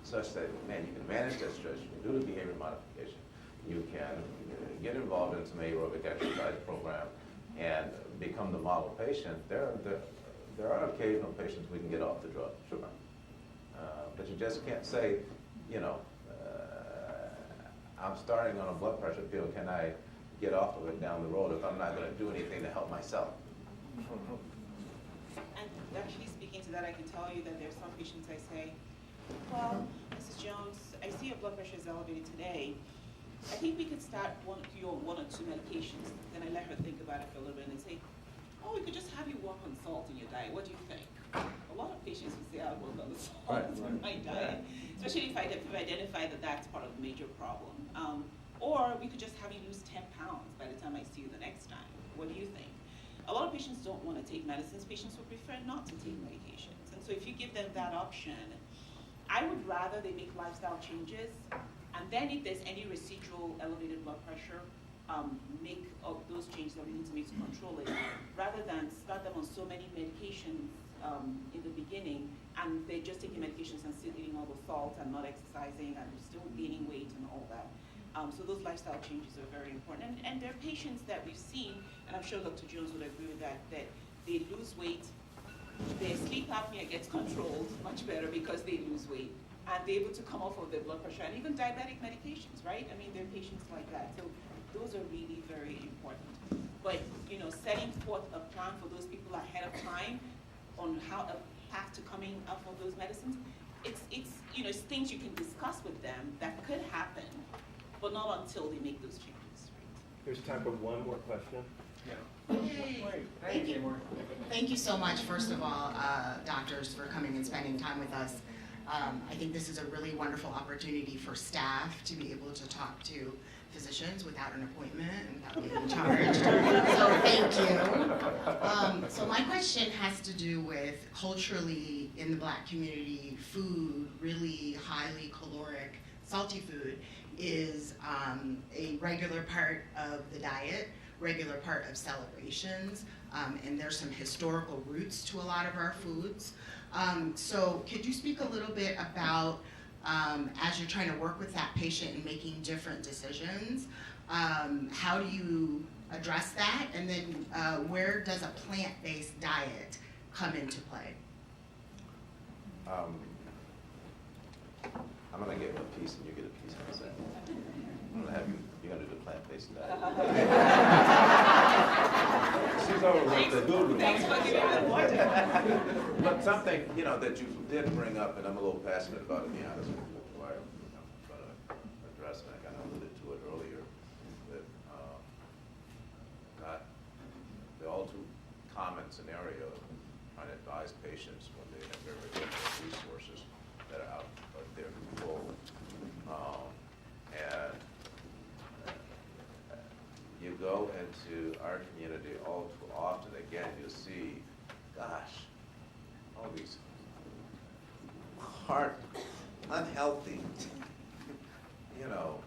such that, man, you can manage that stress, you can do the behavior modification, you can get involved in some aerobic exercise program, and become the model patient, there are occasional patients we can get off the drug, sure. But you just can't say, I'm starting on a blood pressure pill, can I get off of it down the road if I'm not going to do anything to help myself? And actually speaking to that, I can tell you that there's some patients I say, well, Mrs. Jones, I see your blood pressure is elevated today. I think we could start you on 1 or 2 medications. Then I let her think about it for a little bit and say, oh, we could just have you work on salt in your diet. What do you think? A lot of patients would say, I'll work on the salt in my diet, especially if I identify that that's part of the major problem. Or we could just have you lose 10 pounds by the time I see you the next time. What do you think? A lot of patients don't want to take medicines. Patients would prefer not to take medications. And so if you give them that option, I would rather they make lifestyle changes, and then if there's any residual elevated blood pressure, make those changes that we need to make to control it, rather than start them on so many medications in the beginning, and they're just taking medications and still eating all the salt and not exercising and still gaining weight and all that. So those lifestyle changes are very important. And there are patients that we've seen, and I'm sure Dr. Jones would agree with that, that they lose weight, their sleep apnea gets controlled much better because they lose weight, and they're able to come off of their blood pressure and even diabetic medications, right? I mean, there are patients like that. So those are really very important. But, you know, setting forth a plan for those people ahead of time on how a path to coming off of those medicines, it's you know, it's things you can discuss with them that could happen, but not until they make those changes. There's time for one more question. Thank you. Thank you so much, first of all, doctors, for coming and spending time with us. I think this is a really wonderful opportunity for staff to be able to talk to physicians without an appointment and without being charged. So thank you. So my question has to do with culturally in the Black community, food, really highly caloric, salty food, is a regular part of the diet, regular part of celebrations, and there's some historical roots to a lot of our foods. So could you speak a little bit about, as you're trying to work with that patient and making different decisions, how do you address that? And then where does a plant-based diet come into play? I'm gonna give a piece and you get a piece of that. I'm gonna have you, you're gonna do the plant-based diet. She's over with the guru. Thanks for giving me water. But something, you know, that you did bring up, and I'm a little passionate about it, to be honest with you, before I'm gonna address it, I kind of alluded to it earlier, that not the all too common scenario of trying to advise patients when they have very limited resources that are out of their control. And you go into our community all too often, again, you'll see, gosh, all these heart unhealthy, you know,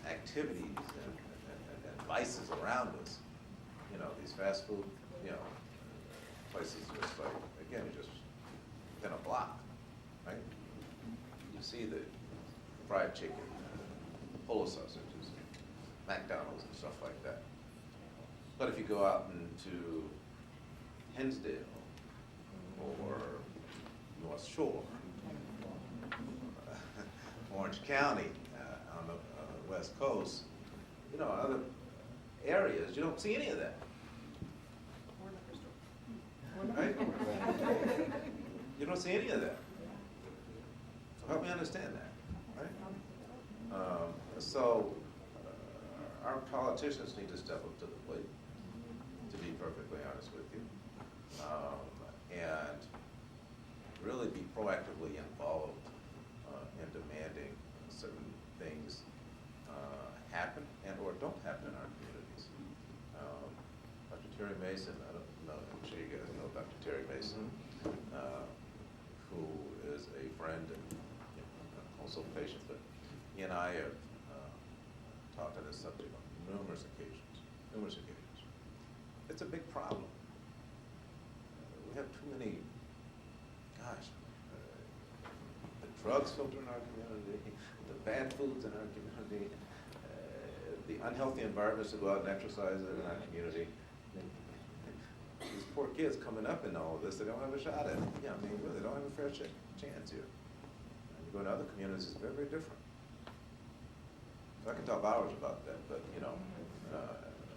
activities and vices around us. You know, these fast food, you know, places just like, again, just within a block, right? You see the fried chicken, polo sausages, McDonald's and stuff like that. But if you go out into Hinsdale or North Shore, Orange County, on the West Coast, you know, other areas, you don't see any of that. Right? You don't see any of that. So help me understand that, right? Our politicians need to step up to the plate, to be perfectly honest with you, and really be proactively involved in demanding certain things happen and or don't happen in our communities. Dr. Terry Mason, I don't know, I'm sure you guys know Dr. Terry Mason, who is a friend and also a patient, but he and I have talked on this subject on numerous occasions. It's a big problem. We have too many, gosh, the drugs filter in our community, the bad foods in our community, the unhealthy environments to go out and exercise in our community. These poor kids coming up in all of this, they don't have a shot at it. Yeah, I mean, really, they don't have a fair chance here. And you go to other communities, it's very, very different. So I can talk hours about that, but, you know,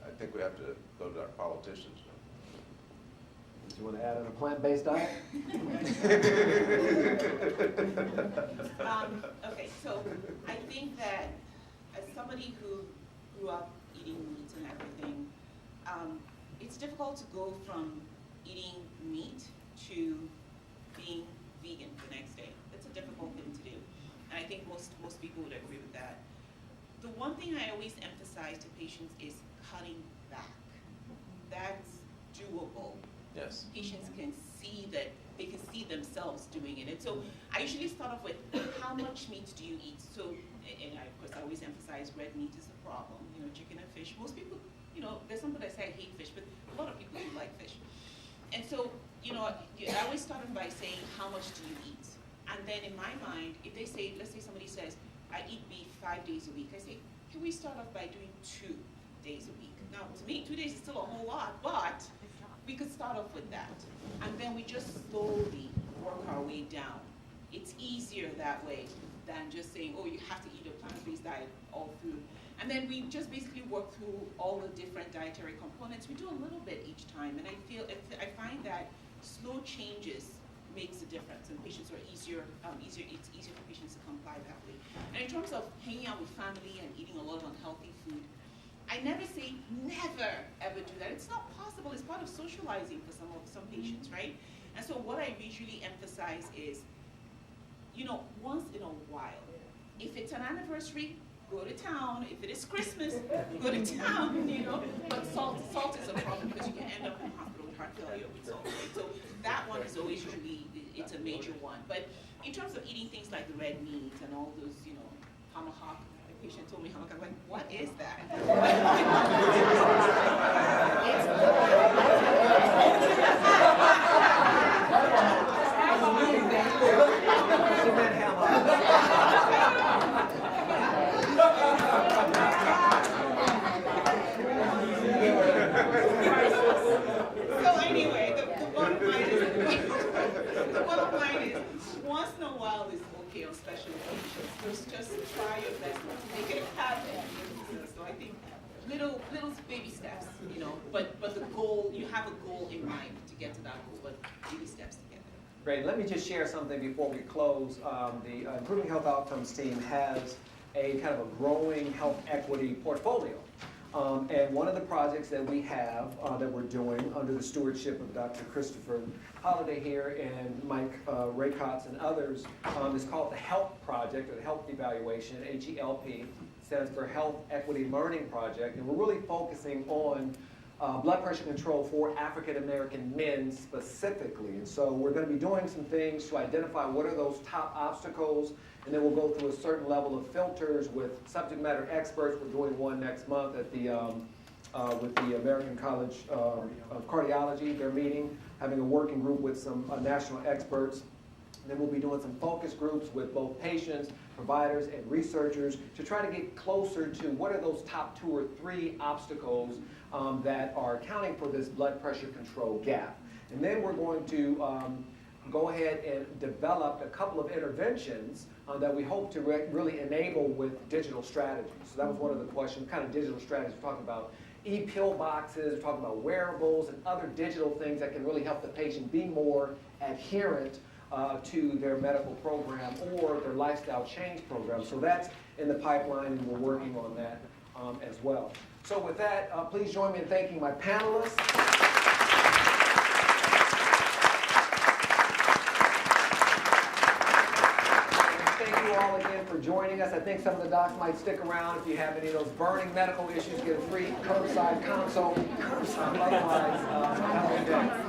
I think we have to go to our politicians. Do you want to add on a plant-based diet? Okay, so I think that as somebody who grew up eating meat and everything, it's difficult to go from eating meat to being vegan the next day. It's a difficult thing to do. And I think most people would agree with that. The one thing I always always emphasize to patients is cutting back. That's doable. Yes. Patients can see that, they can see themselves doing it. And so I usually start off with, how much meat do you eat? So, and I, of course, I always emphasize red meat is a problem, you know, chicken and fish. Most people, you know, there's some that say I hate fish, but a lot of people do like fish. And so, you know, I always start them by saying, how much do you eat? And then in my mind, if they say, let's say somebody says, I eat beef 5 days a week, I say, can we start off by doing 2 days a week? Now, to me, 2 days is still a whole lot, but we could start off with that. And then we just slowly work our way down. It's easier that way than just saying, oh, you have to eat a plant-based diet all through. And then we just basically work through all the different dietary components. We do a little bit each time, and I find that slow changes makes a difference, and patients are easier, it's easier for patients to comply that way. And in terms of hanging out with family and eating a lot of unhealthy food, I never say never ever do that. It's not possible. It's part of socializing for some patients, right? And so what I usually emphasize is, you know, once in a while, if it's an anniversary, go to town. If it is Christmas, go to town, you know. But salt is a problem because you can end up in hospital with heart failure with salt, right? So that one is always usually, it's a major one. But in terms of eating things like the red meat and all those, you know, tomahawk, my patient told me tomahawk, I'm like, what is that? So anyway, the bottom line is, once in a while is okay on special occasions. Just try your best not to make it a habit. So I think little baby steps, you know, but the goal, you have a goal in mind to get to that goal, but baby steps to get there. Great. Let me just share something before we close. The Improving Health Outcomes team has a kind of a growing health equity portfolio. And one of the projects that we have that we're doing under the stewardship of Dr. Christopher Holliday here and Mike Raycotts and others is called the HELP Project, or the Health Evaluation, HELP, stands for Health Equity Learning Project. And we're really focusing on blood pressure control for African American men specifically. And so we're going to be doing some things to identify what are those top obstacles, and then we'll go through a certain level of filters with subject matter experts. We're doing one next month at the with the American College of Cardiology. They're meeting, having a working group with some national experts. And then we'll be doing some focus groups with both patients, providers, and researchers to try to get closer to what are those top 2 or 3 obstacles that are accounting for this blood pressure control gap. And then we're going to go ahead and develop a couple of interventions that we hope to really enable with digital strategies. So that was one of the questions, kind of digital strategies. We're talking about e-pill boxes, we're talking about wearables and other digital things that can really help the patient be more adherent to their medical program or their lifestyle change program. So that's in the pipeline, and we're working on that as well. So with that, please join me in thanking my panelists. Thank you all again for joining us. I think some of the docs might stick around if you have any of those burning medical issues. Get a free curbside consult. Otherwise, have a good day.